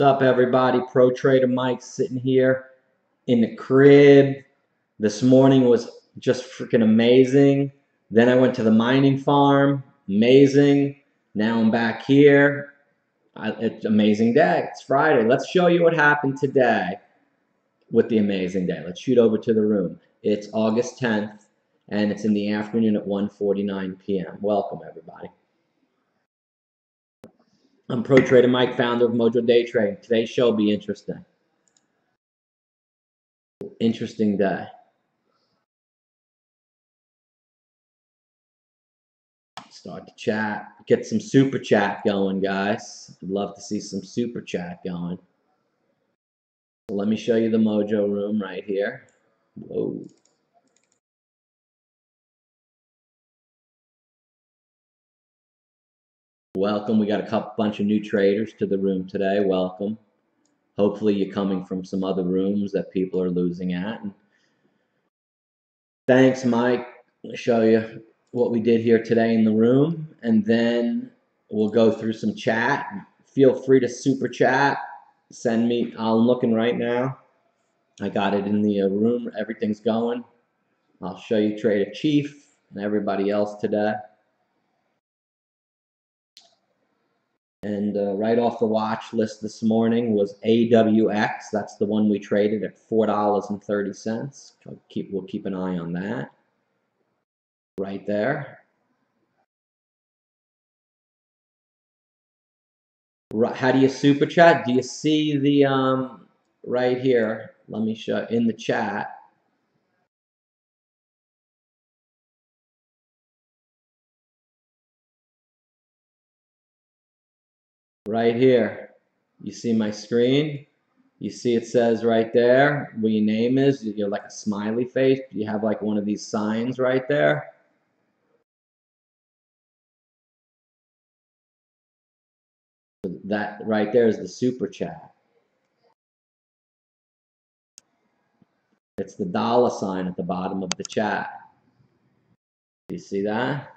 What's up, everybody? Pro Trader Mike sitting here in the crib. This morning was just freaking amazing. Then I went to the mining farm. Amazing. Now I'm back here. It's an amazing day. It's Friday. Let's show you what happened today with the amazing day. Let's shoot over to the room. It's August 10th, and it's in the afternoon at 1:49 p.m. Welcome, everybody. I'm Pro Trader Mike, founder of MOJO Day Trading. Today's show will be interesting. Interesting day. Start to chat. Get some super chat going, guys. I'd love to see some super chat going. So let me show you the Mojo room right here. Whoa. Welcome. We got a bunch of new traders to the room today. Welcome. Hopefully you're coming from some other rooms that people are losing at. And thanks, Mike. I'll show you what we did here today in the room, and then we'll go through some chat. Feel free to super chat. Send me. I'm looking right now. I got it in the room. Everything's going. I'll show you Trader Chief and everybody else today. And right off the watch list this morning was AWX. That's the one we traded at $4.30. We'll keep an eye on that. Right there. How do you super chat? Do you see the right here? Let me show in the chat. Right here. You see my screen? You see it says right there what your name is. You're like a smiley face. You have like one of these signs right there. That right there is the super chat. It's the $sign at the bottom of the chat. Do you see that?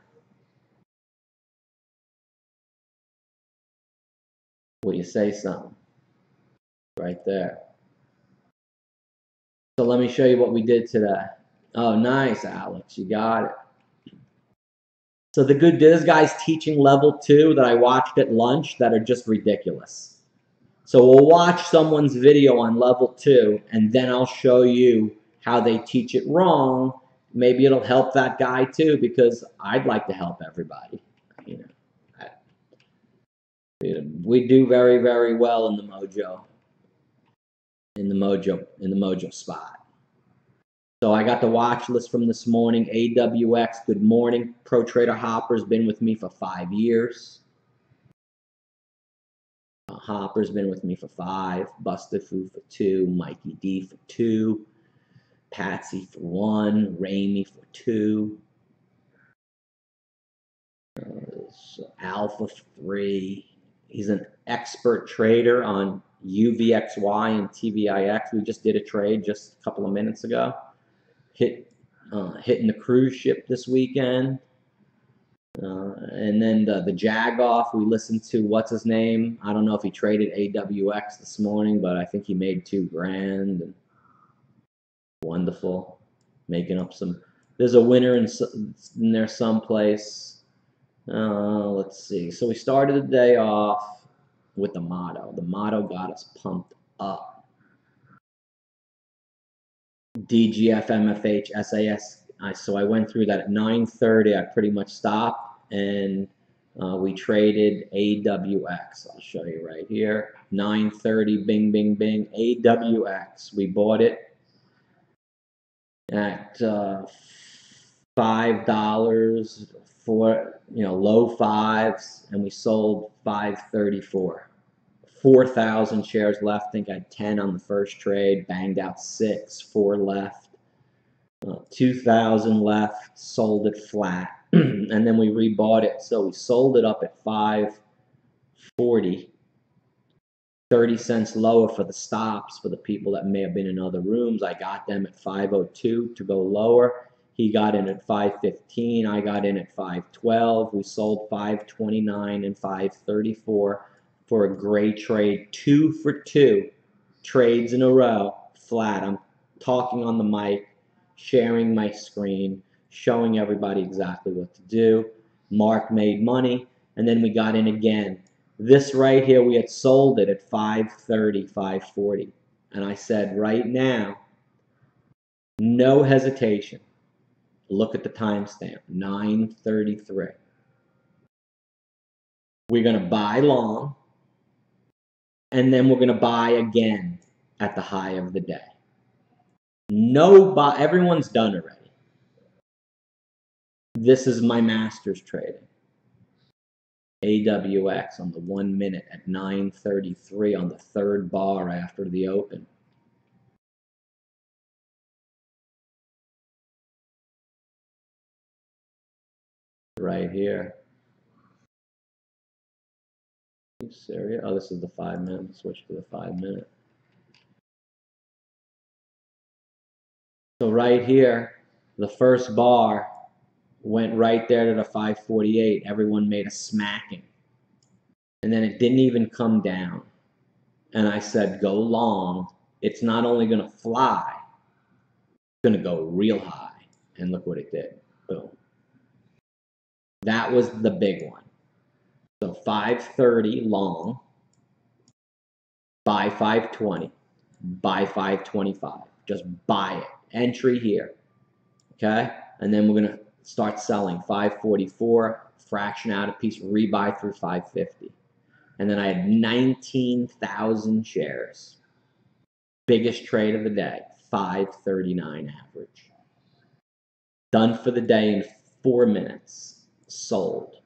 Will you say something? Right there. So let me show you what we did today. Oh, nice, Alex. You got it. So this guy's teaching level 2 that I watched at lunch that are just ridiculous. So we'll watch someone's video on level 2, and then I'll show you how they teach it wrong. Maybe it'll help that guy too, because I'd like to help everybody. You know, we do very, very well in the Mojo spot. So I got the watch list from this morning. AWX, good morning. Pro Trader Hopper's been with me for 5 years. Hopper's been with me for 5. Busted Fu for 2. Mikey D for 2. Patsy for 1. Ramey for 2. Alpha for 3. He's an expert trader on UVXY and TVIX. We just did a trade just a couple of minutes ago. Hitting the cruise ship this weekend. And then the Jag-off, we listened to, what's his name? I don't know if he traded AWX this morning, but I think he made $2 grand. And wonderful. Making up some. There's a winner in there someplace. Let's see. So we started the day off with the motto. The motto got us pumped up. DGF, MFH, SAS. So I went through that at 9:30. I pretty much stopped, and we traded AWX. I'll show you right here. 9:30, bing, bing, bing. AWX. We bought it at $5 for, low fives, and we sold 534. 4,000 shares left. I think I had 10 on the first trade, banged out 6, 4 left, 2,000 left, sold it flat, and then we rebought it. So we sold it up at 540, 30 cents lower for the stops for the people that may have been in other rooms. I got them at 502 to go lower. He got in at 515. I got in at 512. We sold 529 and 534. for a great trade. 2 for 2 trades in a row, flat. I'm talking on the mic, sharing my screen, showing everybody exactly what to do. Mark made money, and then we got in again. This right here, we had sold it at 530, 540. And I said, right now, no hesitation. Look at the timestamp, 9:33. We're going to buy long, and then we're going to buy again at the high of the day. Everyone's done already. This is my master's trading. AWX on the 1 minute at 9:33 on the third bar after the open. Right here. Are you serious? Oh, this is the 5 minute. Switch to the 5 minute. So right here, the first bar went right there to the 548. Everyone made a smacking. And then it didn't even come down. And I said, go long. It's not only going to fly, it's going to go real high. And look what it did. Boom. That was the big one. So 530 long, buy 520, buy 525. Just buy it. Entry here. Okay? And then we're going to start selling 544, fraction out a piece, rebuy through 550. And then I had 19,000 shares. Biggest trade of the day, 539 average. Done for the day in 4 minutes. Sold.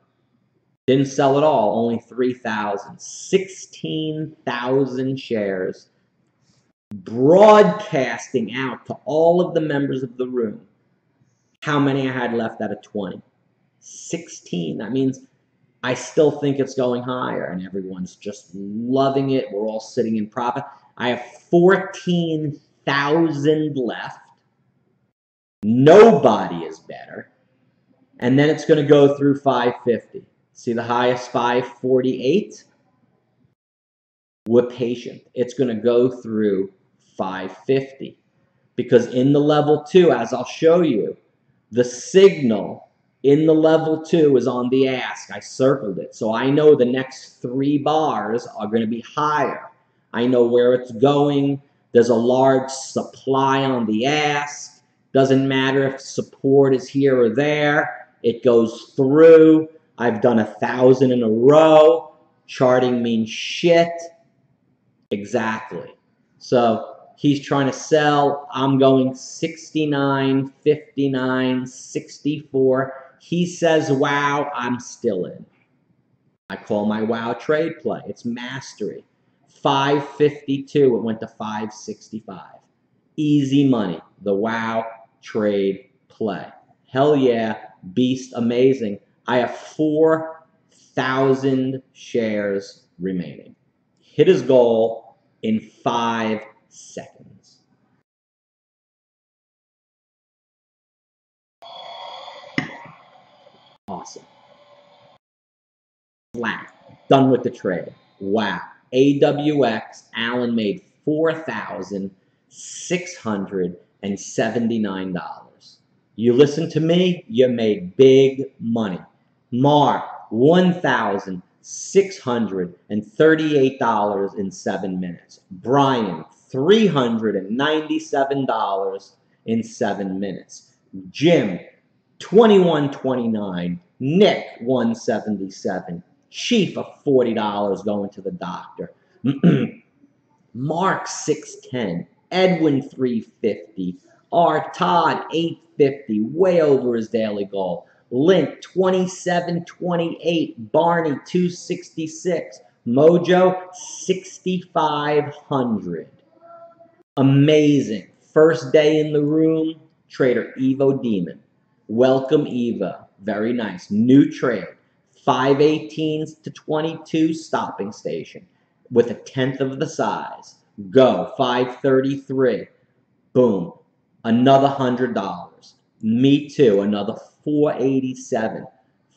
Didn't sell at all, only 3,000. 16,000 shares. Broadcasting out to all of the members of the room how many I had left out of 20. 16. That means I still think it's going higher, and everyone's just loving it. We're all sitting in profit. I have 14,000 left. Nobody is better. And then it's going to go through 550. See the highest 548? We're patient. It's going to go through 550. Because in the level 2, as I'll show you, the signal in the level 2 is on the ask. I circled it. So I know the next 3 bars are going to be higher. I know where it's going. There's a large supply on the ask. Doesn't matter if support is here or there. It goes through. I've done 1,000 in a row. Charting means shit. Exactly. So he's trying to sell. I'm going 69, 59, 64. He says, wow, I'm still in. I call my wow trade play. It's mastery. 552, it went to 565. Easy money. The wow trade play. Hell yeah, beast, amazing. I have 4,000 shares remaining. Hit his goal in 5 seconds. Awesome. Flat. Done with the trade. Wow. AWX, Allen made $4,679. You listen to me, you made big money. Mark, $1,638 in 7 minutes. Brian, $397 in 7 minutes. Jim, 21.29. Nick, 177. Chief of $40 going to the doctor. Mark, 610. Edwin, 350. R. Todd, 850. Way over his daily goal. Link, 27.28. Barney, 266. Mojo, 6,500. Amazing. First day in the room, trader Evo Demon. Welcome, Eva. Very nice. New trade. 518s to 22 stopping station with 1/10 of the size. Go. 533. Boom. Another $100. Me too. Another 487.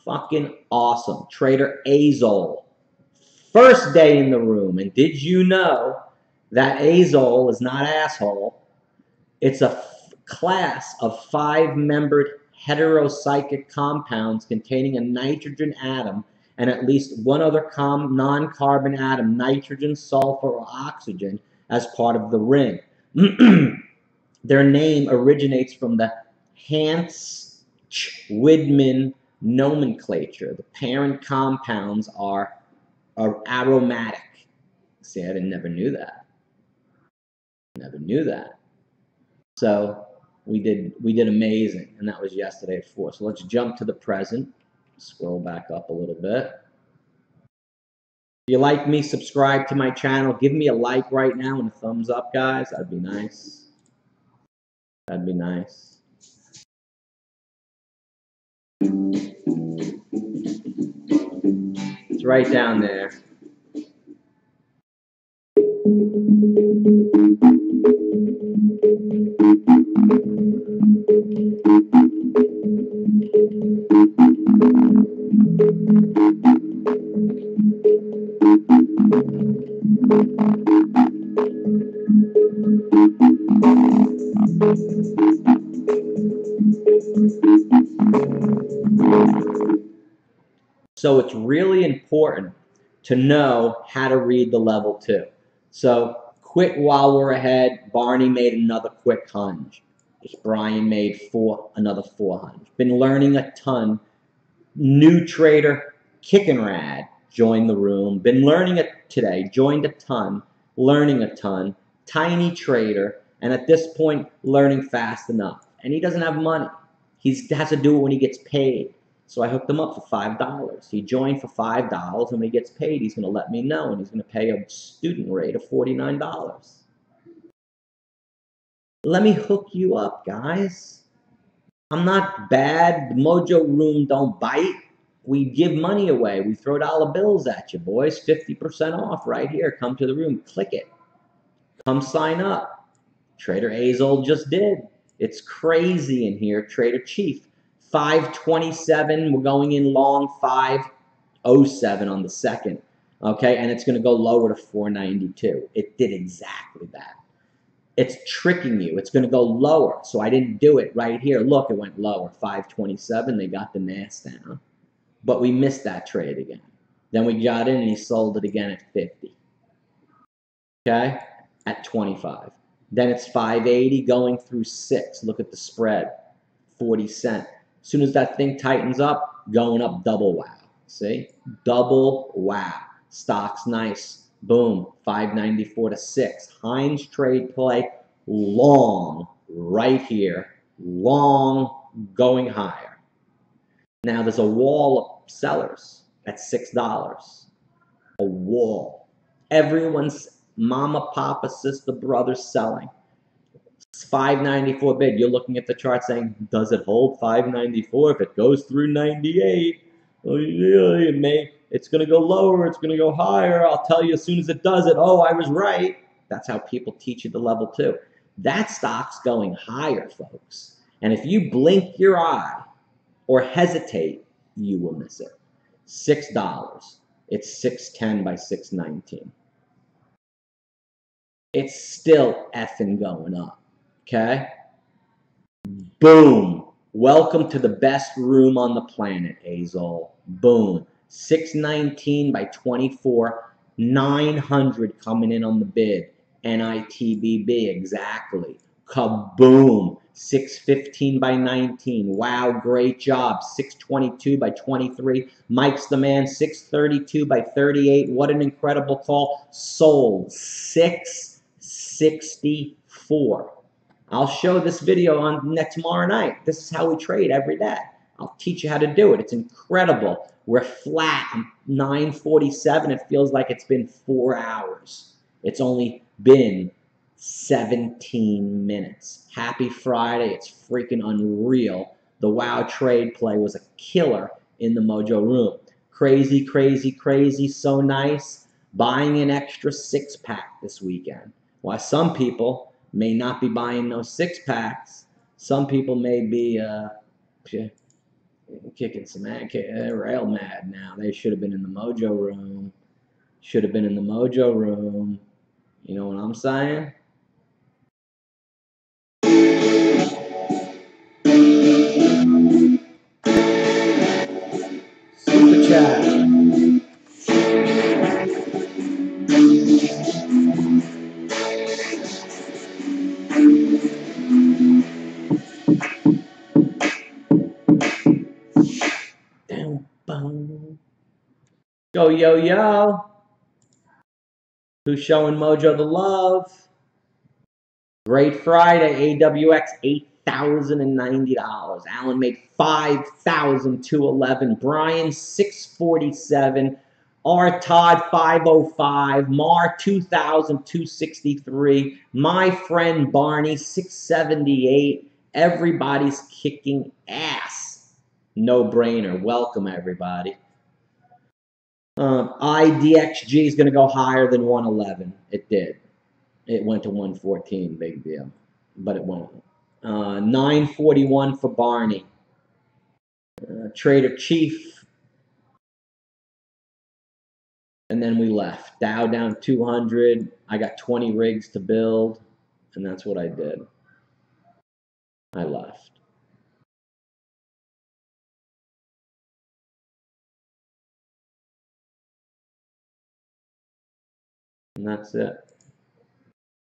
Fucking awesome. Trader Azol. First day in the room. And did you know that azole is not asshole? It's a class of 5-membered heteropsychic compounds containing a nitrogen atom and at least one other non-carbon atom, nitrogen, sulfur, or oxygen, as part of the ring. Their name originates from the Hans-Widman nomenclature. The parent compounds are aromatic. See, I never knew that. Never knew that. So we did amazing, and that was yesterday at 4. So let's jump to the present. Scroll back up a little bit. If you like me, subscribe to my channel. Give me a like right now and a thumbs up, guys. That'd be nice. That'd be nice. It's right down there. So it's really important to know how to read the level 2. So quit while we're ahead. Barney made another quick hunch. Brian made another 4 hunch. Been learning a ton. New trader, Kickin' Rad, joined the room. Been learning it today. Joined a ton. Learning a ton. Tiny trader. And at this point, learning fast enough. And he doesn't have money. He has to do it when he gets paid. So I hooked him up for $5. He joined for $5, and when he gets paid, he's going to let me know, and he's going to pay a student rate of $49. Let me hook you up, guys. I'm not bad. The Mojo Room don't bite. We give money away. We throw dollar bills at you, boys. 50% off right here. Come to the room. Click it. Come sign up. Trader Azole just did. It's crazy in here. Trader Chief. 527. We're going in long 507 on the second. Okay, and it's going to go lower to 492. It did exactly that. It's tricking you. It's going to go lower. So I didn't do it right here. Look, it went lower. 527. They got the NAS down. But we missed that trade again. Then we got in and he sold it again at 50. Okay, at 25. Then it's 580 going through 6. Look at the spread. 40 cents. As soon as that thing tightens up, going up double wow. See? Double wow. Stock's nice. Boom. 594 to 6. Heinz trade play. Long right here. Long going higher. Now there's a wall of sellers at $6. A wall. Everyone's mama, papa, sister, brother selling. 594 bid. You're looking at the chart saying, does it hold 594? If it goes through 98, it's going to go lower. It's going to go higher. I'll tell you as soon as it does it. Oh, I was right. That's how people teach you the level 2. That stock's going higher, folks. And if you blink your eye or hesitate, you will miss it. $6. It's 610 by 619. It's still effing going up. Okay? Boom. Welcome to the best room on the planet, Azole. Boom. 619 by 24. 900 coming in on the bid. NITBB, exactly. Kaboom. 615 by 19. Wow, great job. 622 by 23. Mike's the man. 632 by 38. What an incredible call. Sold. 664. I'll show this video on tomorrow night. This is how we trade every day. I'll teach you how to do it. It's incredible. We're flat. 9:47. It feels like it's been 4 hours. It's only been 17 minutes. Happy Friday. It's freaking unreal. The wow trade play was a killer in the Mojo room. Crazy, crazy, crazy. So nice. Buying an extra 6-pack this weekend. While some people may not be buying no 6-packs. Some people may be kicking some rail mad now. They should have been in the Mojo room. Should have been in the Mojo room. You know what I'm saying? Super chat. Yo, yo, yo. Who's showing Mojo the love? Great Friday, AWX $8,090. Alan made $5,211. Brian 647. R Todd 505. Mar 2,263. My friend Barney 678. Everybody's kicking ass. No brainer. Welcome everybody. IDXG is going to go higher than 111. It did. It went to 114, big deal. But it went. 941 for Barney. Trader Chief. And then we left. Dow down 200. I got 20 rigs to build. And that's what I did. I left. And that's it.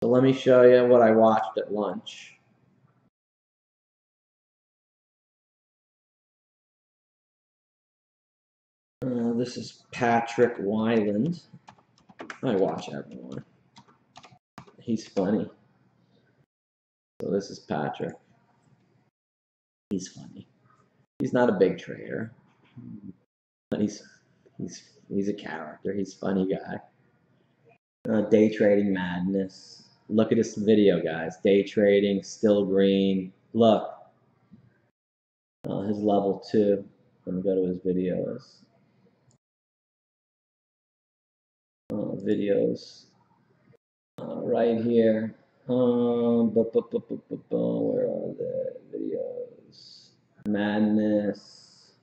So let me show you what I watched at lunch. This is Patrick Wyland. I watch everyone. He's funny. So this is Patrick. He's funny. He's not a big trader, but he's a character. He's a funny guy. Day trading madness. Look at this video, guys. Day trading, still green. Look. His level 2. Let me go to his videos. Videos. Right here. Where are the videos? Madness.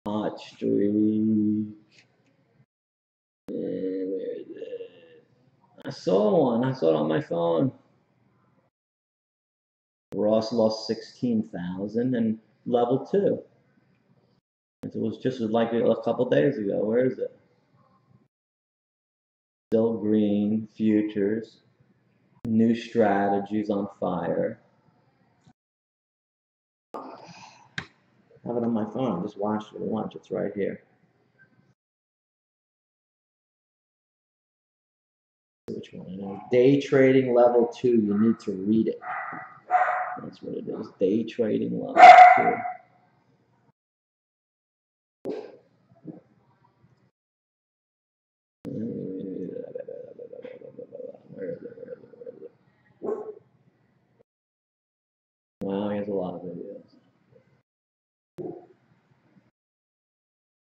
Hot streak. Where is it? I saw one. I saw it on my phone. Ross lost 16,000 and level 2. It was just like a couple days ago. Where is it? Still green. Futures. New strategies on fire. I have it on my phone. I just watched it at lunch. It's right here. Which one? It is. Day trading level 2. You need to read it. That's what it is. Day trading level 2. Where is it? Wow, he has a lot of videos.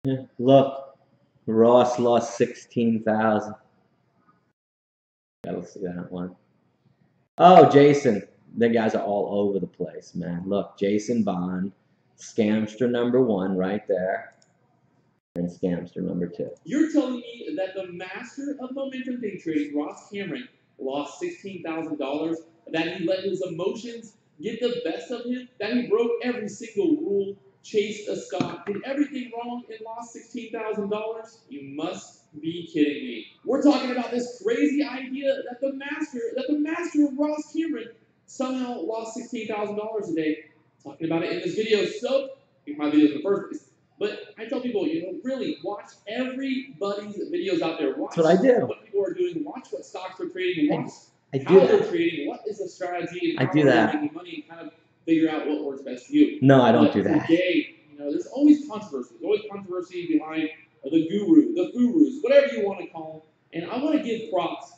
Yeah, look, Ross lost 16,000. Gotta see that one. Oh, Jason. The guys are all over the place, man. Look, Jason Bond, scamster number 1 right there, and scamster number 2. You're telling me that the master of momentum day trading, Ross Cameron, lost $16,000, that he let his emotions get the best of him, that he broke every single rule, chased a stock, did everything wrong, and lost $16,000? You must be kidding me. We're talking about this crazy idea that the master of Ross Cameron somehow lost $16,000 a day. Talking about it in this video. So, my videos in the first place. But I tell people, really watch everybody's videos out there. Watch That's what I do. what people are doing. Watch what stocks are trading. Watch how they're trading. What is the strategy? And I do that. They're making money, and kind of figure out what works best for you. No, I don't do that. Today, there's always controversy. There's always controversy behind the guru, the gurus, whatever you want to call them. And I want to give props.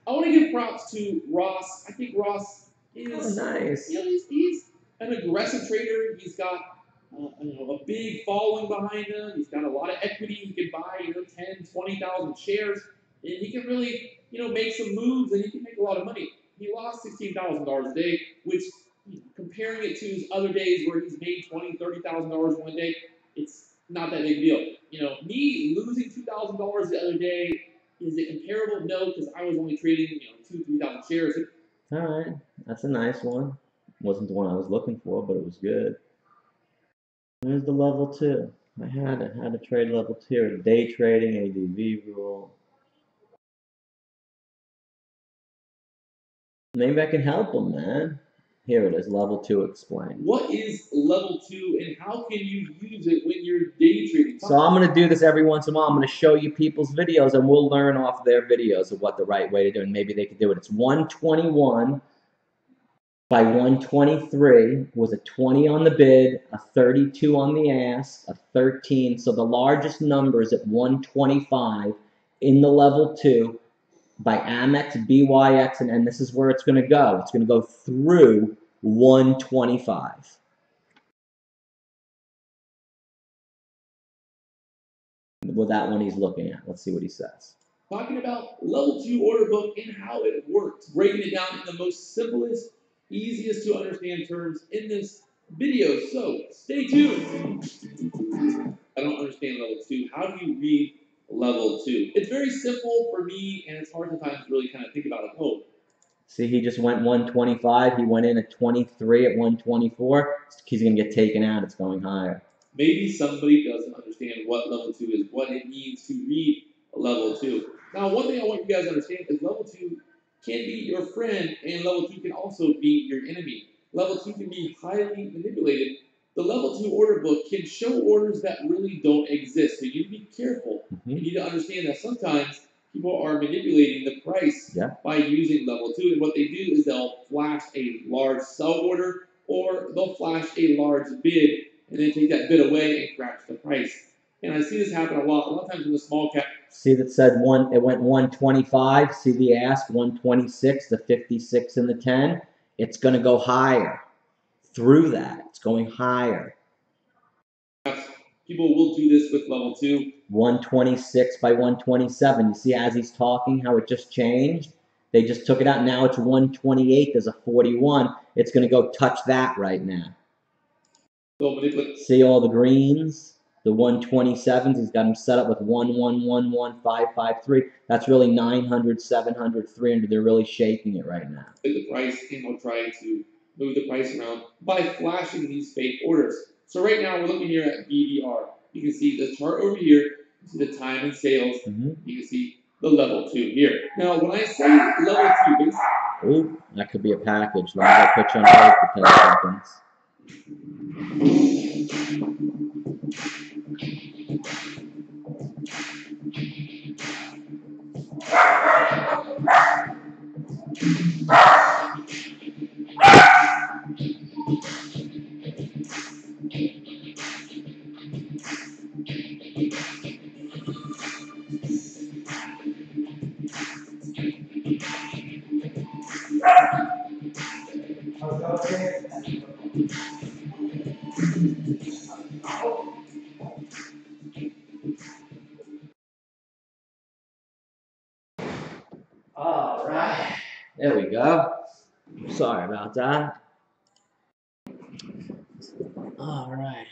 I want to give props to Ross. I think Ross is nice. He's an aggressive trader. He's got a big following behind him. He's got a lot of equity. He can buy 10, 20,000 shares, and he can really make some moves, and he can make a lot of money. He lost $16,000 a day, which comparing it to his other days where he's made $20,000, $30,000 one day, it's not that big deal. You know, me losing $2,000 the other day, is it comparable? No, because I was only trading, 2,000-3,000 shares. All right, that's a nice one. Wasn't the one I was looking for, but it was good. Where's the level 2? I had to trade level 2. Day trading, ADV rule. Maybe I can help them, man. Here it is, level 2 explained. What is level 2 and how can you use it when you're day trading? So I'm going to do this every once in a while. I'm going to show you people's videos and we'll learn off their videos of what the right way to do it. And maybe they could do it. It's 121 by 123 with a 20 on the bid, a 32 on the ask, a 13. So the largest number is at 125 in the level 2 by Amex, BYX, and this is where it's going to go. It's going to go through 125. With that one he's looking at. Let's see what he says. Talking about level 2 order book and how it works. Breaking it down in the most simplest, easiest to understand terms in this video. So stay tuned. I don't understand level 2. How do you read level 2? It's very simple for me, and it's hard sometimes to really kind of think about it. Oh, see, he just went 125. He went in at 23 at 124. He's going to get taken out. It's going higher. Maybe somebody doesn't understand what level 2 is, what it means to read level 2. Now, one thing I want you guys to understand is level 2 can be your friend, and level 2 can also be your enemy. Level 2 can be highly manipulated. The level 2 order book can show orders that really don't exist, so you need to be careful. You need to understand that sometimes people are manipulating the price by using level 2, and what they do is they'll flash a large sell order, or they'll flash a large bid, and then take that bid away and crash the price. And I see this happen a lot of times in the small cap. See that said it went 125. See the ask 126, the 56 and the 10. It's going to go higher. Through that, it's going higher. People will do this with level 2. 126 by 127. You see as he's talking how it just changed? They just took it out. Now it's 128. There's a 41. It's going to go touch that right now. See all the greens? The 127s, he's got them set up with 1111553. That's really 900, 700, 300. They're really shaking it right now. The price, and they'll try to move the price around by flashing these fake orders. So right now we're looking here at BDR. You can see the chart over here. You see the time and sales. You can see the level 2 here. Now when I say level 2, ooh, that could be a package. Let me go put you on hold for 10 seconds. All right, there we go. Sorry about that. All right.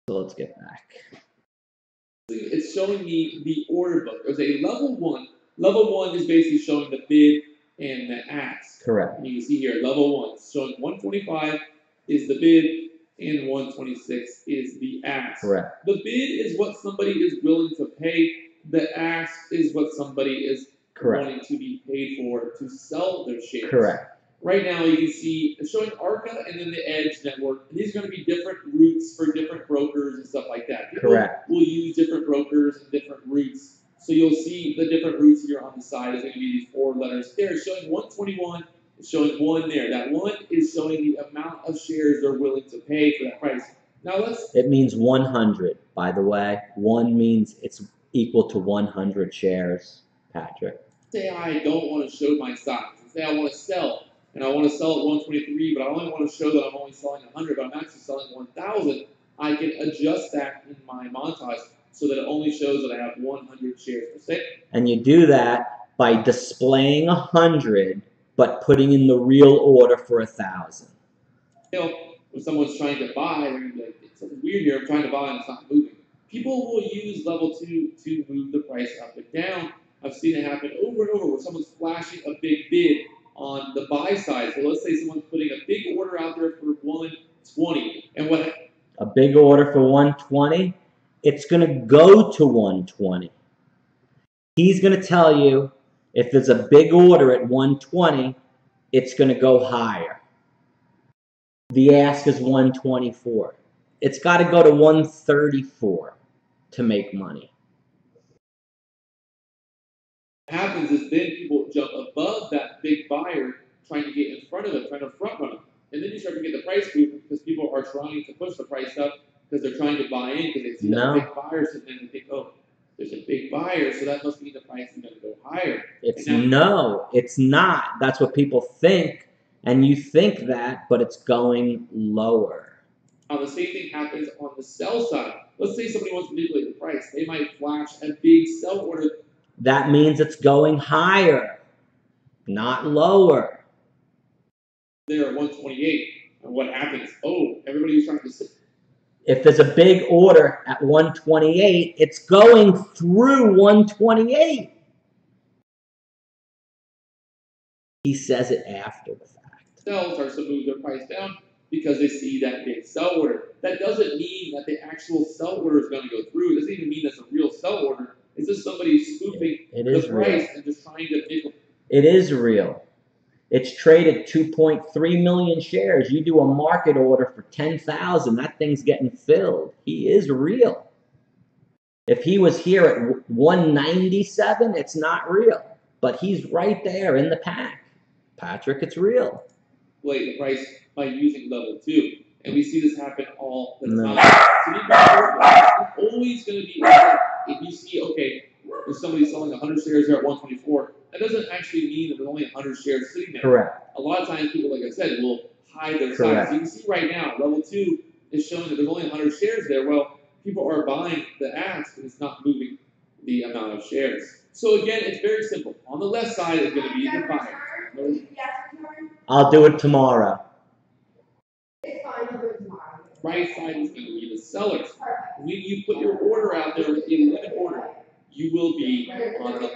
So let's get back. It's showing me the order book. There's a level 1. Level 1 is basically showing the bid and the ask. Correct. And you can see here, level 1 is showing 125 is the bid and 126 is the ask. Correct. The bid is what somebody is willing to pay. The ask is what somebody is wanting to be paid for to sell their shares. Correct. Right now, you can see it's showing ARCA and then the Edge network. And these are going to be different routes for different brokers and stuff like that. People will use different brokers and different routes. So you'll see the different routes here on the side. It's going to be these 4 letters there. It's showing 121. It's showing 1 there. That 1 is showing the amount of shares they're willing to pay for that price. Now let's... It means 100, by the way. 1 means it's equal to 100 shares, Patrick. Say I don't want to show my stocks. Say I want to sell. And I want to sell at 123, but I only want to show that I'm only selling 100, but I'm actually selling 1,000. I can adjust that in my montage so that it only shows that I have 100 shares per se. And you do that by displaying 100, but putting in the real order for 1,000. when someone's trying to buy, they're going to be like, something weird here, I'm trying to buy and it's not moving. People will use level 2 to move the price up and down. I've seen it happen over and over where someone's flashing a big bid on the buy side. So let's say someone's putting a big order out there for 120. And what? A big order for 120, it's going to go to 120. He's going to tell you if there's a big order at 120, it's going to go higher. The ask is 124. It's got to go to 134 to make money. What happens is then people jump above that big buyer trying to get in front of it, trying to front run them. And then you start to get the price move because people are trying to push the price up because they're trying to buy in because they see that big buyer sitting there and they think, oh, there's a big buyer, so that must mean the price is going to go higher. No, it's not. That's what people think. And you think that, but it's going lower. The same thing happens on the sell side. Let's say somebody wants to manipulate the price. They might flash a big sell order. That means it's going higher, not lower. There at 128, and what happens? Oh, everybody's trying to sit. If there's a big order at 128, it's going through 128. He says it after the fact. Sell starts to move their price down because they see that big sell order. That doesn't mean that the actual sell order is going to go through. It doesn't even mean that's a real sell order. It's just somebody spoofing the price and just trying to make them. It is real. It's traded 2.3 million shares. You do a market order for 10,000, that thing's getting filled. He is real. If he was here at 197, it's not real. But he's right there in the pack. Patrick, it's real. The price by using level 2. And we see this happen all the time. So it's always going to be, if you see, okay, if somebody's selling 100 shares there at 124, that doesn't actually mean that there's only 100 shares sitting there. Correct. A lot of times people, like I said, will hide their size. So you can see right now, level 2 is showing that there's only 100 shares there. Well, people are buying the ask and it's not moving the amount of shares. So again, it's very simple. On the left side is going to be the buyer. I'll do it tomorrow. Right side is going to be the sellers. When you put your order out there with a limit order, you will be on the.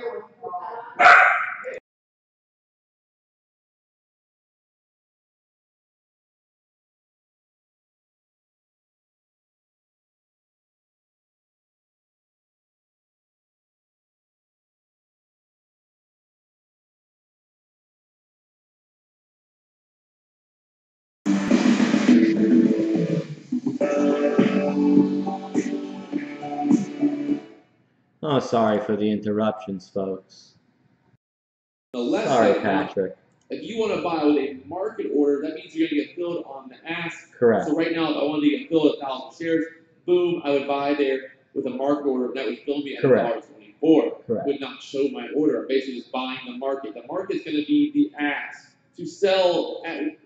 Oh, sorry for the interruptions, folks. Sorry, Patrick. If you want to buy with a market order, that means you're going to get filled on the ask. Correct. So right now, if I wanted to get filled at 1,000 shares, boom, I would buy there with a market order, and that would fill me at $1.24. Correct. Would not show my order. I'm basically just buying the market. The market's going to be the ask to sell at.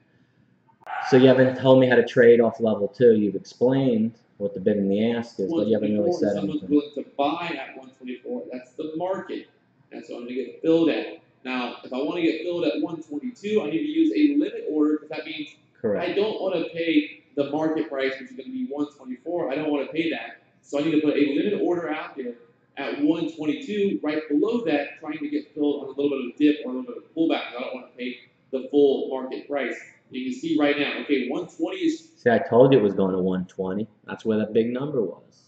So you haven't told me how to trade off level 2. You've explained what the bid and the ask is, but you haven't really said anything. Someone's willing to buy at 124. That's the market. That's what I'm going to get filled at. Now, if I want to get filled at 122, I need to use a limit order because that means I don't want to pay the market price, which is going to be 124. I don't want to pay that. So I need to put a limit order out there at 122, right below that, trying to get filled on a little bit of a dip or a little bit of pullback. I don't want to pay the full market price. You can see right now, okay, 120 is. See, I told you it was going to 120. That's where that big number was.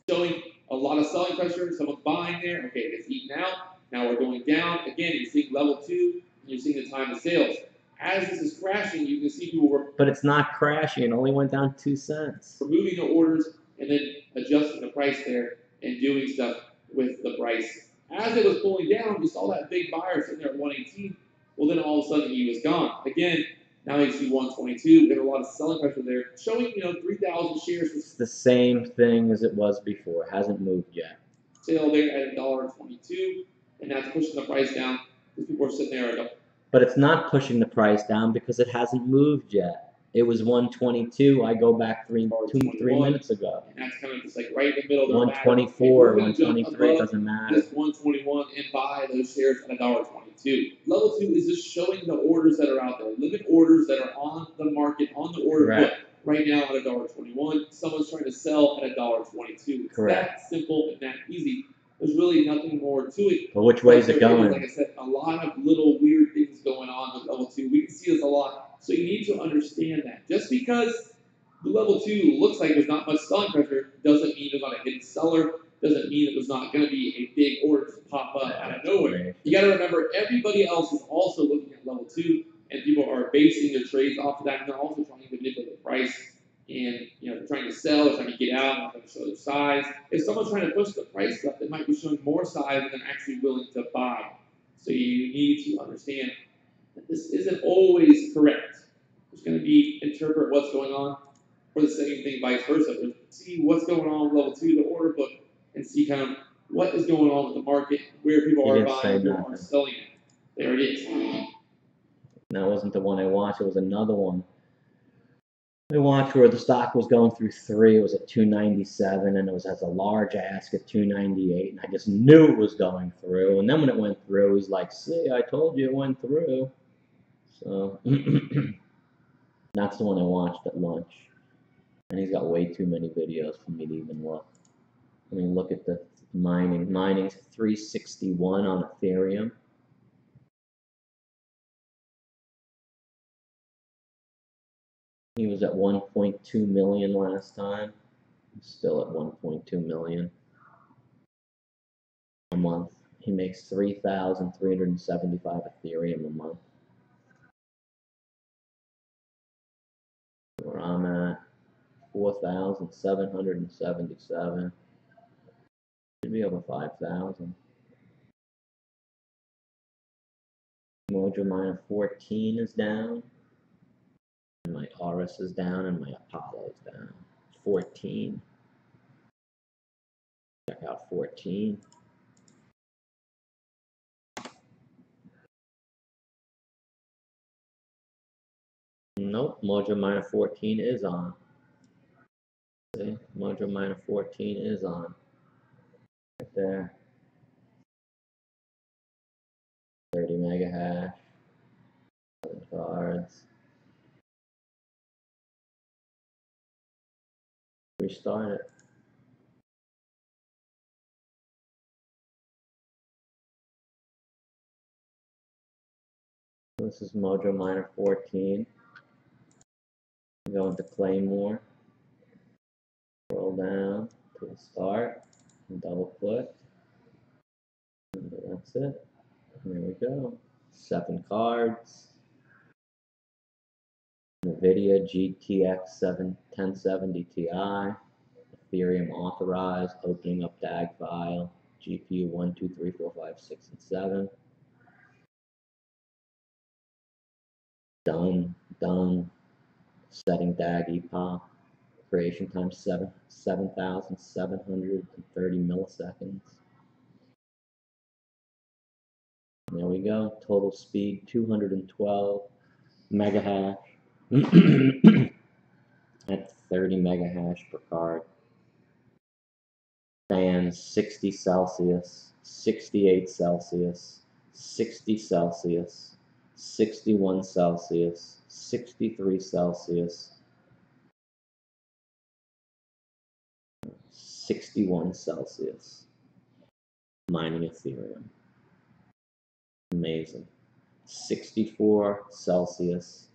Showing a lot of selling pressure. Someone's buying there. Okay, it's eaten out. Now we're going down. Again, you're seeing level 2, and you're seeing the time of sales. As this is crashing, you can see people were. But it's not crashing. It only went down 2 cents. Removing the orders and then adjusting the price there and doing stuff with the price. As it was pulling down, you saw that big buyer sitting there at 118. Well, then all of a sudden he was gone. Again, now you see 122. We have a lot of selling pressure there, showing 3,000 shares. It's the same thing as it was before. It hasn't moved yet. Sale there at $1.22. And that's pushing the price down because people are sitting there. But it's not pushing the price down because it hasn't moved yet. It was 122. I go back 3 minutes ago. And that's kind of just like right in the middle. 124, 123, doesn't matter. This 121 and buy those shares at $1.22. Level 2 is just showing the orders that are out there. Limit orders that are on the market, on the order book. right now at $1.21. Someone's trying to sell at $1.22. It's Correct. that simple and that easy. There's really nothing more to it. But which way is it going? Like I said, a lot of little weird things going on with level 2. We can see this a lot. So you need to understand that. Just because the level 2 looks like there's not much selling pressure doesn't mean there's not a hidden seller. Doesn't mean that there's not going to be a big order to pop up out of nowhere. You got to remember, everybody else is also looking at level 2, and people are basing their trades off of that, and they're also trying to manipulate the price. And they're trying to sell, they're trying to get out, they're trying to show their size. If someone's trying to push the price up, they might be showing more size than they're actually willing to buy. So you need to understand that this isn't always correct. There's going to be interpret what's going on, or the same thing vice versa. See what's going on with level 2, the order book, and see kind of what is going on with the market, where people are buying, where people are selling it. There it is. That wasn't the one I watched, it was another one. I watched where the stock was going through 3, it was at 297, and it was as a large ask at 298, and I just knew it was going through. And then when it went through, he's like, see, I told you it went through. So, that's the one I watched at lunch. And he's got way too many videos for me to even look. I mean, look at the mining. Mining's 361 on Ethereum. He was at 1.2 million last time. He's still at 1.2 million a month. He makes 3,375 Ethereum a month. Where I'm at 4,777. Should be over 5,000. MOJO Miner 14 is down. And my Horus is down, and my Apollo is down. 14. Check out 14. Nope, MOJO Miner 14 is on. See, MOJO Miner 14 is on. Right there. 30 mega hash. 7 cards. Restart it. This is MOJO Miner 14. Go into Claymore. Scroll down to the start. And double click. And that's it. And there we go. 7 cards. NVIDIA GTX 1070 Ti. Ethereum authorized. Opening up DAG file. GPU 1, 2, 3, 4, 5, 6, and 7. Done. Setting DAG epoch. Creation time 7,730 milliseconds. There we go. Total speed 212 mega hash. At 30 mega hash per card. Fans 60 Celsius, 68 Celsius, 60 Celsius, 61 Celsius, 63 Celsius, 61 Celsius. Mining Ethereum. Amazing. 64 Celsius,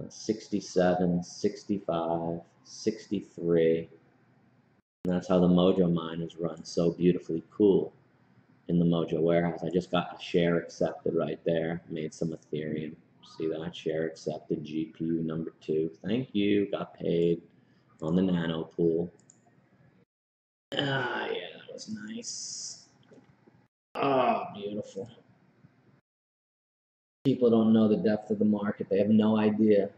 67, 65, 63. And that's how the MOJO miners run so beautifully cool in the MOJO warehouse. I just got a share accepted right there. Made some Ethereum. See that? Share accepted. GPU number 2. Thank you. Got paid on the nano pool. Ah, yeah, that was nice. Ah, beautiful. People don't know the depth of the market. They have no idea.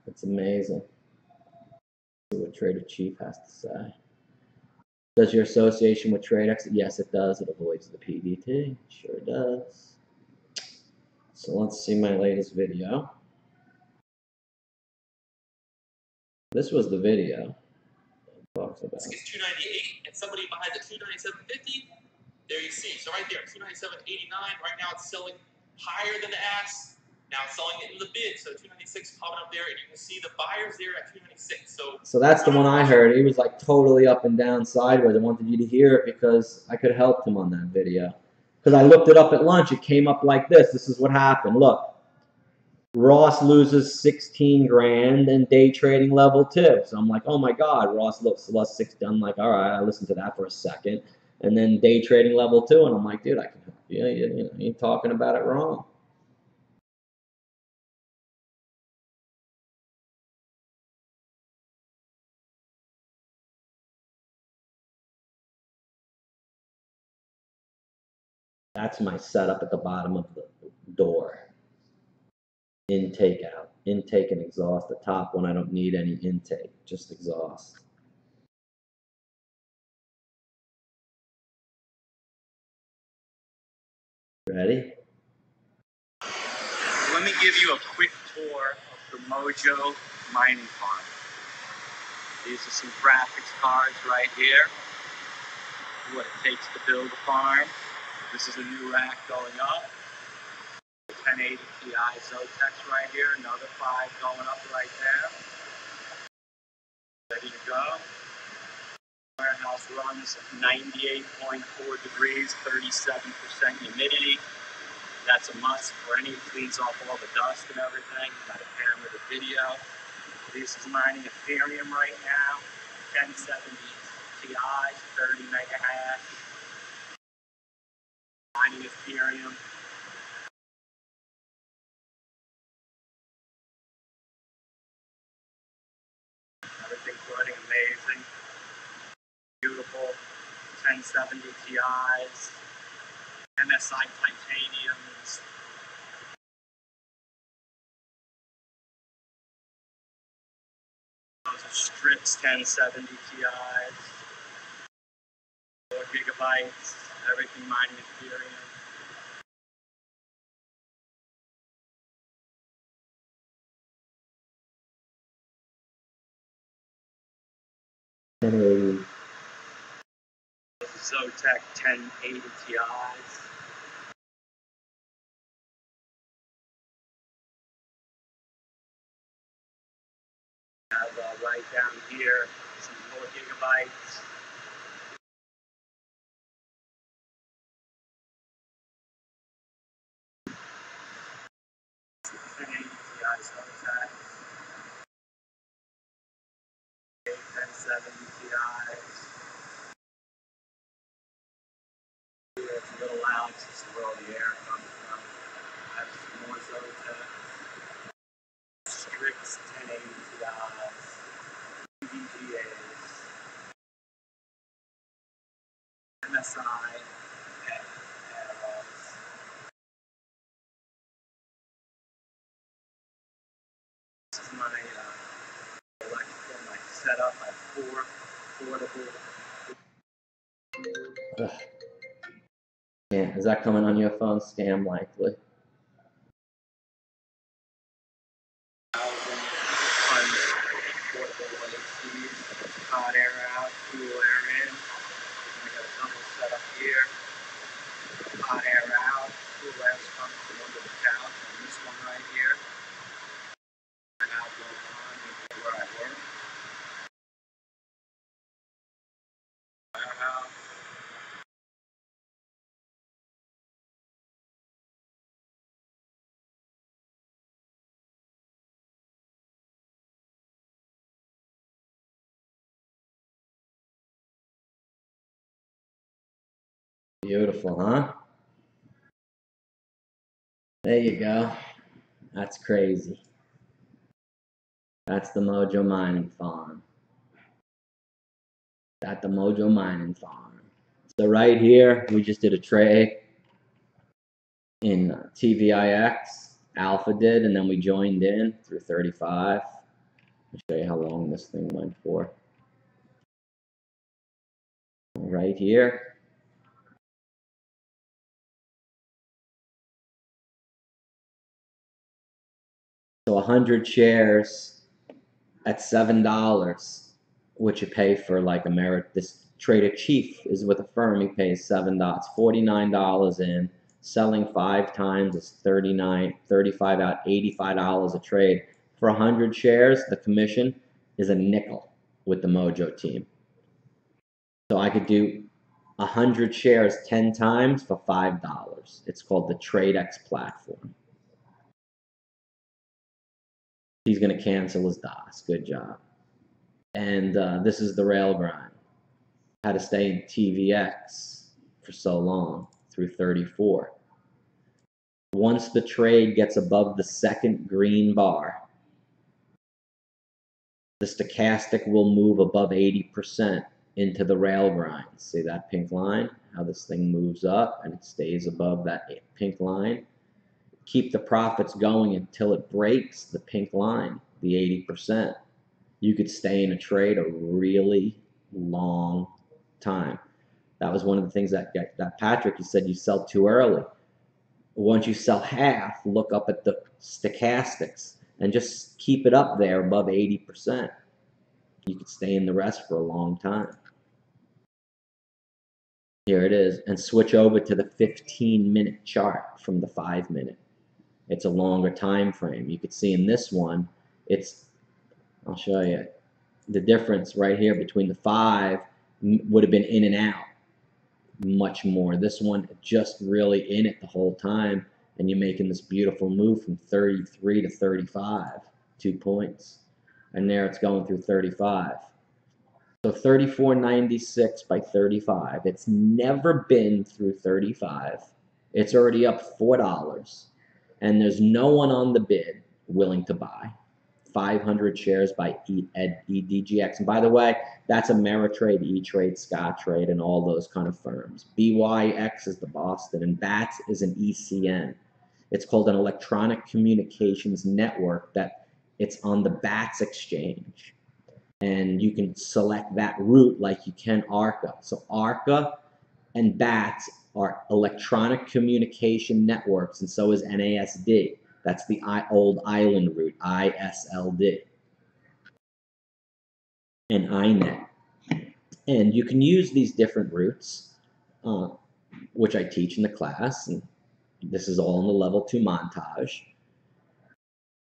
It's amazing. See what Trader Chief has to say. Does your association with TradeX? Yes, it does. It avoids the PDT. Sure does. So let's see my latest video. This was the video. Talks about. This gets 298, and somebody buys the 297.50. There you see. So right there, 297.89. Right now it's selling higher than the ask. Now it's selling it in the bid, so 296 popping up there, and you can see the buyers there at 296. So that's the one I heard. He was like totally up and down sideways. I wanted you to hear it because I could have helped him on that video. Because I looked it up at lunch. It came up like this. This is what happened. Look. Ross loses 16 grand in day trading level 2. So I'm like, oh my God, Ross lost 16. I'm like, all right, I listened to that for a second. And then day trading level 2. And I'm like, dude, I can help you. You know, you're talking about it wrong. That's my setup at the bottom of the door. Intake out. Intake and exhaust. The top one, I don't need any intake, just exhaust. Ready? Let me give you a quick tour of the MOJO mining farm. These are some graphics cards right here. What it takes to build a farm. This is a new rack going up. 1080 Ti Zotex right here. Another 5 going up right there. Ready to go. Warehouse runs 98.4 degrees, 37% humidity. That's a must for any. It cleans off all the dust and everything. Got a camera, the video. This is mining Ethereum right now. 1070 Ti, 30 mega hash. Mining Ethereum. Everything's running amazing. Beautiful. 1070 Ti's. MSI titaniums. Those are strips 1070 Ti's. 4 gigabytes. Everything mining Ethereum. Zotac 1080 Ti's. Have right down here some 4 gigabytes. Guys, Zotac 1070 Ti's. It's a little loud, it's just where all the air comes from. I have some more Zotac. Strix 1080 Ti's. VGAs. MSI. This is my electrical, my setup. I have 4 portable. Yeah, is that coming on your phone? Scam likely. Portable ACs, hot air out, cool air in. I got a double setup here. Hot air out, cool air coming from under the couch on this one right here. I have going on where I work. Warehouse. Beautiful, huh? There you go. That's crazy. That's the MOJO mining farm. At the MOJO mining farm. So right here, we just did a trade in TVIX. Alpha did, and then we joined in through 35. I'll show you how long this thing went for. Right here. So 100 shares at $7, which you pay for like this trader chief is with a firm. He pays $7, $49 in, Selling 5 times is 35 out, $85 a trade. For 100 shares, the commission is a nickel with the MOJO team. So I could do 100 shares 10 times for $5. It's called the TradeX platform. He's going to cancel his DOS. Good job. And this is the rail grind. How to stay in TVX for so long through 34. Once the trade gets above the second green bar, the stochastic will move above 80% into the rail grind. See that pink line? How this thing moves up and it stays above that pink line. Keep the profits going until it breaks the pink line, the 80%. You could stay in a trade a really long time. That was one of the things that Patrick, he said you sell too early. Once you sell half, look up at the stochastics and just keep it up there above 80%. You could stay in the rest for a long time. Here it is. And switch over to the 15-minute chart from the 5-minute. It's a longer time frame. You could see in this one, I'll show you the difference right here between the 5 would have been in and out much more. This one just really in it the whole time, and you're making this beautiful move from 33 to 35, 2 points. And there it's going through 35. So 34.96 by 35. It's never been through 35. It's already up $4. And there's no one on the bid willing to buy. 500 shares by EDGX. And by the way, that's Ameritrade, E-Trade, Scottrade, and all those kind of firms. BYX is the Boston, and BATS is an ECN. It's called an electronic communications network that it's on the BATS exchange. And you can select that route like you can ARCA. So ARCA and BATS are electronic communication networks, and so is NASD. That's the old island route, ISLD, and INET. And you can use these different routes, which I teach in the class, and this is all in the level 2 montage.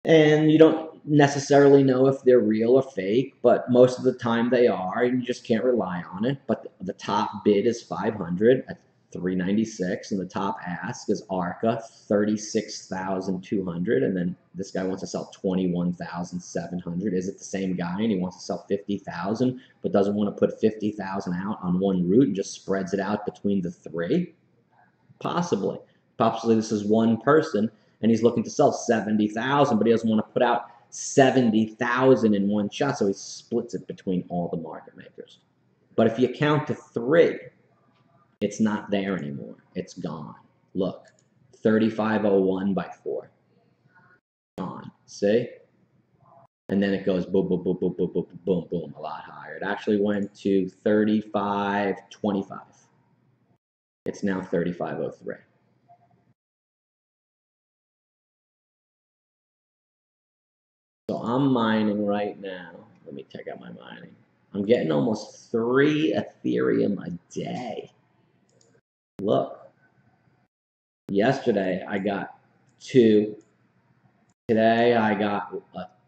And you don't necessarily know if they're real or fake, but most of the time they are, and you just can't rely on it. But the top bid is 500 at 396, and the top ask is ARCA 36,200, and then this guy wants to sell 21,700. Is it the same guy and he wants to sell 50,000 but doesn't want to put 50,000 out on one route and just spreads it out between the 3? Possibly this is one person and he's looking to sell 70,000, but he doesn't want to put out 70,000 in one shot, so he splits it between all the market makers. But if you count to 3, it's not there anymore. It's gone. Look, 35.01 by 4. Gone. See? And then it goes boom, boom, boom, boom, boom, boom, boom, boom, a lot higher. It actually went to 35.25. It's now 35.03. So I'm mining right now. Let me check out my mining. I'm getting almost 3 Ethereum a day. Look. Yesterday I got 2. Today I got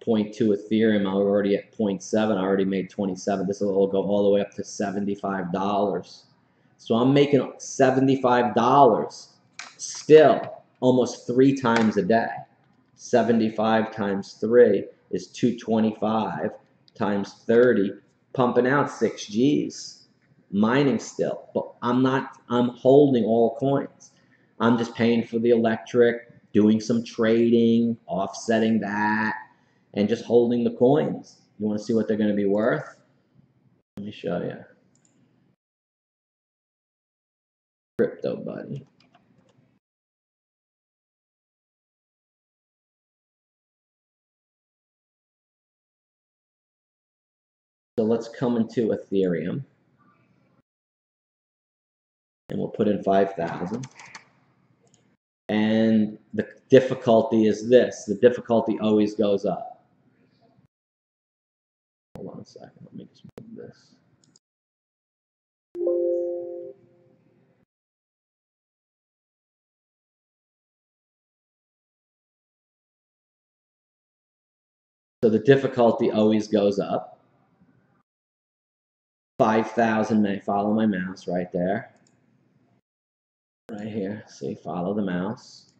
0.2 Ethereum. I'm already at 0.7. I already made 27. This will go all the way up to $75. So I'm making $75 still almost 3 times a day. 75 times 3 is 225 times 30, pumping out 6 G's. Mining still, but I'm holding all coins. I'm just paying for the electric, doing some trading, offsetting that, and just holding the coins. You want to see what they're going to be worth? Let me show you. Crypto buddy. So let's come into Ethereum. And we'll put in 5,000. And the difficulty is this. The difficulty always goes up. Hold on a second. Let me just move this. So the difficulty always goes up. 5,000 may follow my mouse right there. Right here. See, follow the mouse.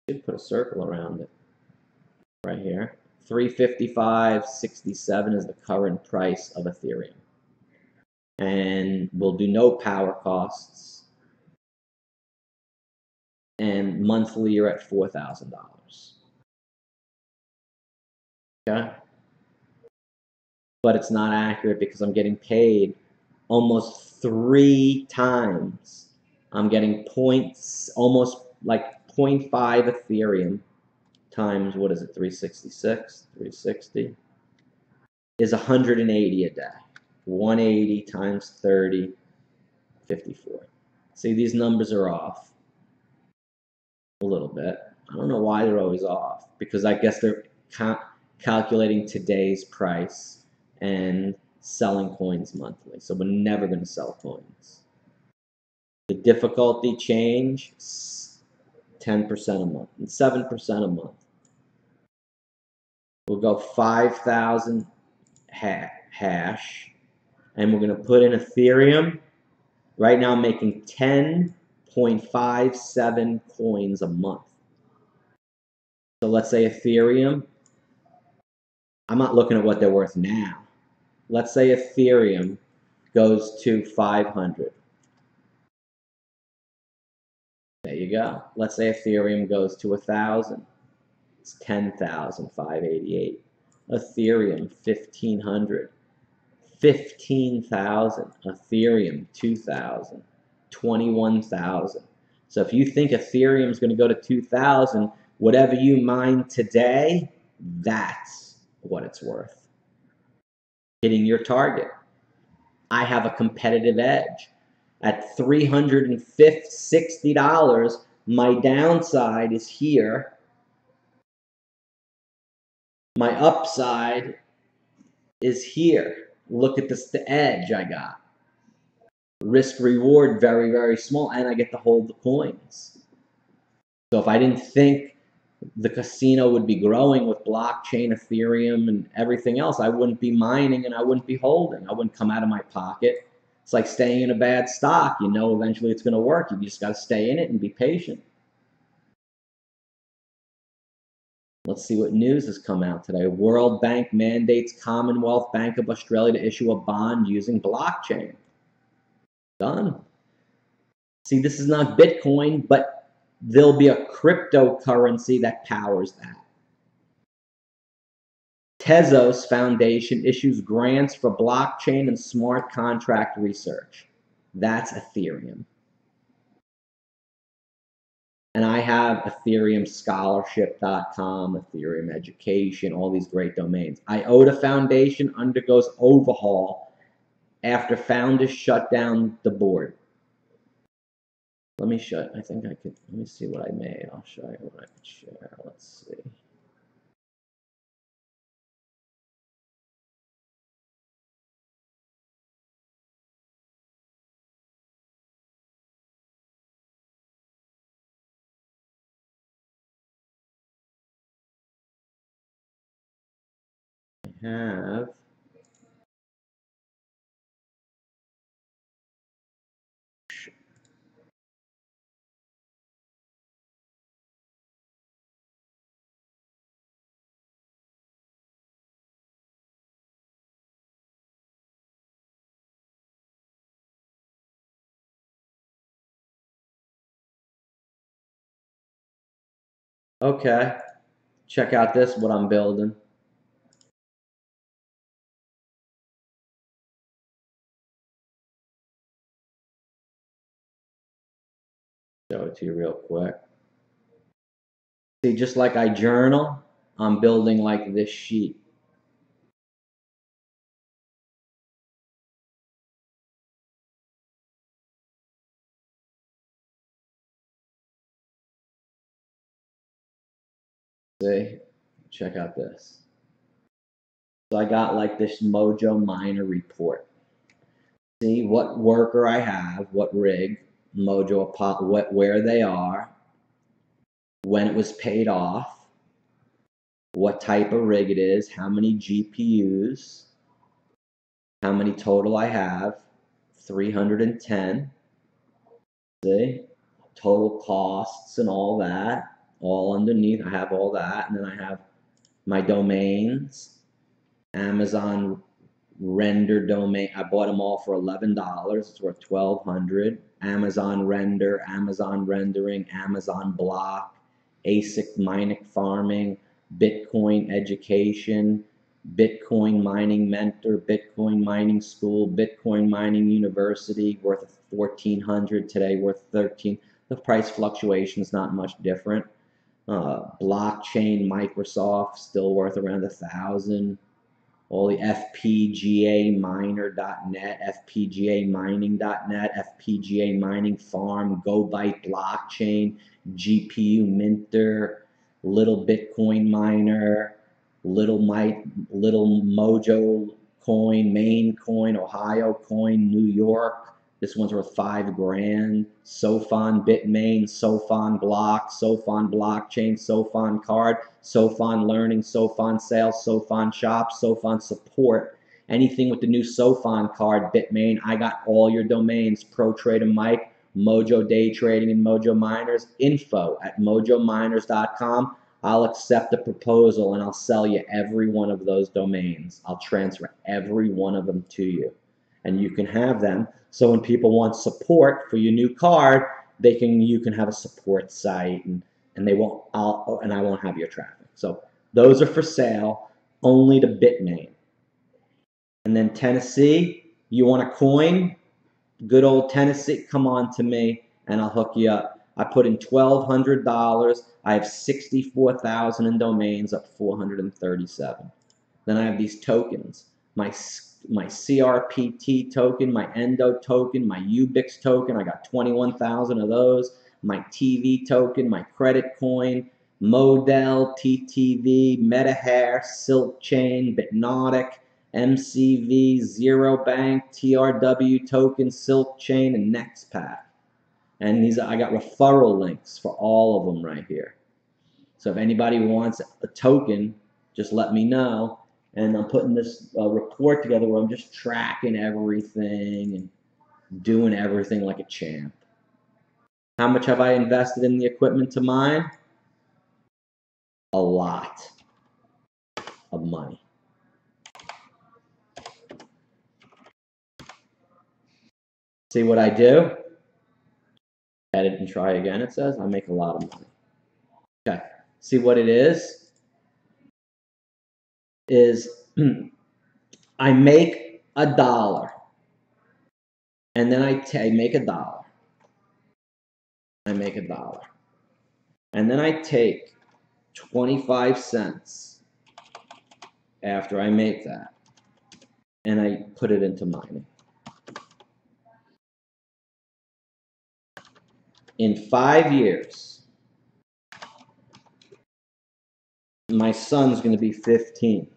Should put a circle around it. Right here. 355.67 is the current price of Ethereum. And we'll do no power costs. And monthly you're at $4,000. Okay? But it's not accurate because I'm getting paid almost 3 times. I'm getting points, almost like 0.5 Ethereum times, what is it, 366, 360, is 180 a day. 180 times 30, 54. See, these numbers are off a little bit. I don't know why they're always off, because I guess they're calculating today's price and selling coins monthly. So we're never going to sell coins. The difficulty change, 10% a month and 7% a month. We'll go 5,000 hash, and we're going to put in Ethereum. Right now I'm making 10.57 coins a month. So let's say Ethereum, I'm not looking at what they're worth now. Let's say Ethereum goes to 500. There you go. Let's say Ethereum goes to 1,000. It's 10,588. Ethereum, 1,500. 15,000. Ethereum, 2,000. 21,000. So if you think Ethereum is going to go to 2,000, whatever you mine today, that's what it's worth. Hitting your target. I have a competitive edge. At $360, my downside is here. My upside is here. Look at this, the edge I got. Risk reward very, very small, and I get to hold the coins. So if I didn't think the casino would be growing with blockchain, Ethereum, and everything else, I wouldn't be mining and I wouldn't be holding. I wouldn't come out of my pocket. It's like staying in a bad stock. You know eventually it's going to work. You just got to stay in it and be patient. Let's see what news has come out today. World Bank mandates Commonwealth Bank of Australia to issue a bond using blockchain. Done. See, this is not Bitcoin, but there'll be a cryptocurrency that powers that. Tezos Foundation issues grants for blockchain and smart contract research. That's Ethereum. And I have ethereumscholarship.com, Ethereum education, all these great domains. IOTA Foundation undergoes overhaul after founders shut down the board. Let me show, I think I could, let me see what I made. I'll show you what I could share. Let's see. I have okay, check out this, what I'm building. Show it to you real quick. See, just like I journal, I'm building like this sheet. See, check out this. So I got like this MOJO miner report. See what worker I have, what rig, MOJO, where they are, when it was paid off, what type of rig it is, how many GPUs, how many total I have, 310. See, total costs and all that, all underneath. I have all that, and then I have my domains, Amazon render domain. I bought them all for $11. It's worth $1,200. Amazon render, Amazon rendering, Amazon block, ASIC mining farming, Bitcoin education, Bitcoin mining mentor, Bitcoin mining school, Bitcoin mining university, worth $1,400 today, worth $13. The price fluctuation is not much different. Blockchain, Microsoft, still worth around $1,000. All the FPGA miner.net, FPGA mining.net, FPGA mining farm, GoByte blockchain, GPU minter, little Bitcoin miner, little MOJO coin, Maine coin, Ohio coin, New York. This one's worth $5,000. Sophon Bitmain, Sophon block, Sophon blockchain, Sophon card, Sophon learning, Sophon sales, Sophon shop, Sophon support. Anything with the new Sophon card, Bitmain. I got all your domains. Pro Trader Mike, MOJO Day Trading, and MOJO Miners. Info at mojominers.com. I'll accept a proposal and I'll sell you every one of those domains. I'll transfer every one of them to you. And you can have them. So when people want support for your new card, you can have a support site, and I won't have your traffic. So those are for sale only to Bitmain. And then Tennessee, you want a coin? Good old Tennessee, come on to me and I'll hook you up. I put in $1,200. I have 64,000 in domains, up 437. Then I have these tokens. My CRPT token, my Endo token, my Ubix token. I got 21,000 of those. My TV token, my credit coin, Model, TTV, MetaHair, Silk Chain, Bitnotic, MCV, Zero Bank, TRW token, Silk Chain, and NextPack. And I got referral links for all of them right here. So if anybody wants a token, just let me know. And I'm putting this report together where I'm just tracking everything and doing everything like a champ. How much have I invested in the equipment to mine? A lot of money. See what I do? Edit and try again, it says. I make a lot of money. Okay. See what it is? I make $1. And then I make $1. I make $1. And then I take 25 cents after I make that, and I put it into mining. In 5 years, my son's going to be 15.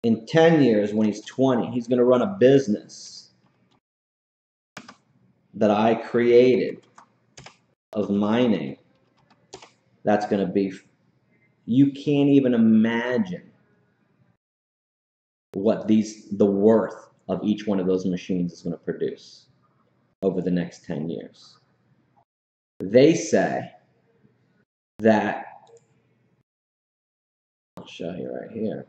In 10 years, when he's 20, he's going to run a business that I created of mining. That's going to be, you can't even imagine what the worth of each one of those machines is going to produce over the next 10 years. They say that, I'll show you right here.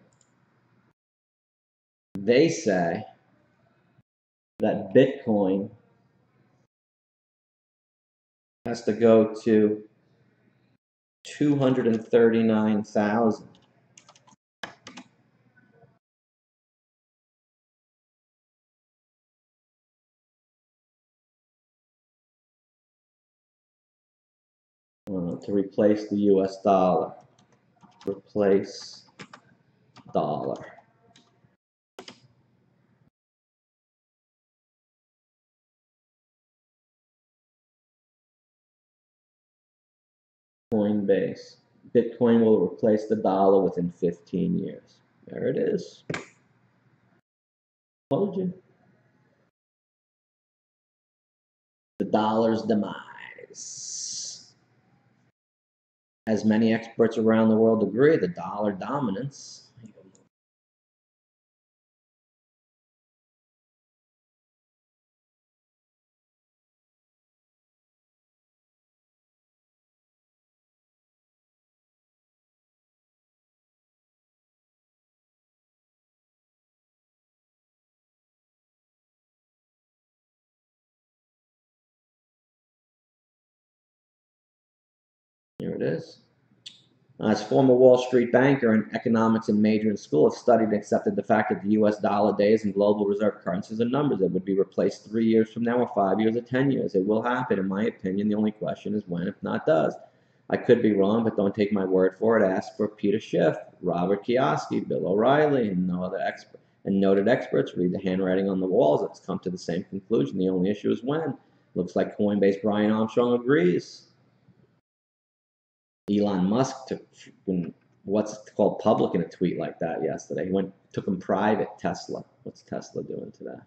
They say that Bitcoin has to go to 239,000. To replace the US dollar. Replace dollar. Coinbase. Bitcoin will replace the dollar within 15 years. There it is. Told you. The dollar's demise. As many experts around the world agree, the dollar dominance. Here it is. As former Wall Street banker and economics and major in school, have studied and accepted the fact that the U.S. dollar days and global reserve currencies are numbers that would be replaced 3 years from now, or 5 years, or 10 years. It will happen, in my opinion. The only question is when, if not does. I could be wrong, but don't take my word for it. Ask for Peter Schiff, Robert Kiyosaki, Bill O'Reilly, and no other expert. And noted experts read the handwriting on the walls. It's come to the same conclusion. The only issue is when. Looks like Coinbase Brian Armstrong agrees. Elon Musk took what's called public in a tweet like that yesterday. He took him private. Tesla. What's Tesla doing today?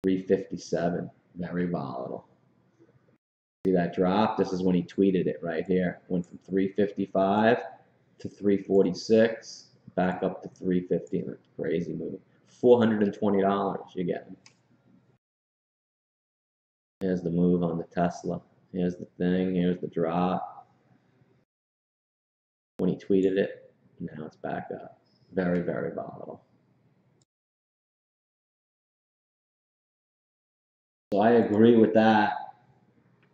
357. Very volatile. See that drop? This is when he tweeted it right here. Went from 355 to 346, back up to 350. That's a crazy move. $420 you're getting. Here's the move on the Tesla. Here's the thing. Here's the drop. When he tweeted it, now it's back up. Very, very volatile. So I agree with that.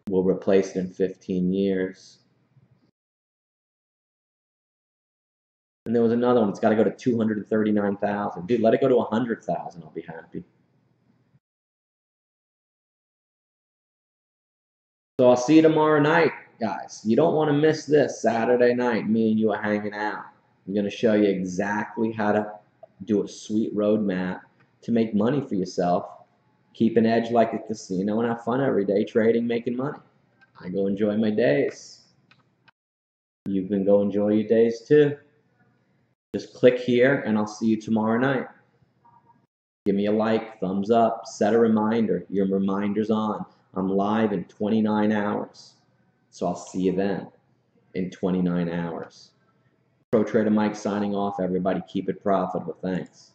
We'll replace it in 15 years. And there was another one. It's got to go to 239,000. Dude, let it go to 100,000. I'll be happy. So I'll see you tomorrow night, guys. You don't want to miss this Saturday night. Me and you are hanging out. I'm going to show you exactly how to do a sweet roadmap to make money for yourself. Keep an edge like a casino and have fun every day trading, making money. I go enjoy my days. You can go enjoy your days too. Just click here and I'll see you tomorrow night. Give me a like, thumbs up, set a reminder. Your reminder's on. I'm live in 29 hours. So I'll see you then in 29 hours. Pro Trader Mike signing off. Everybody keep it profitable. Thanks.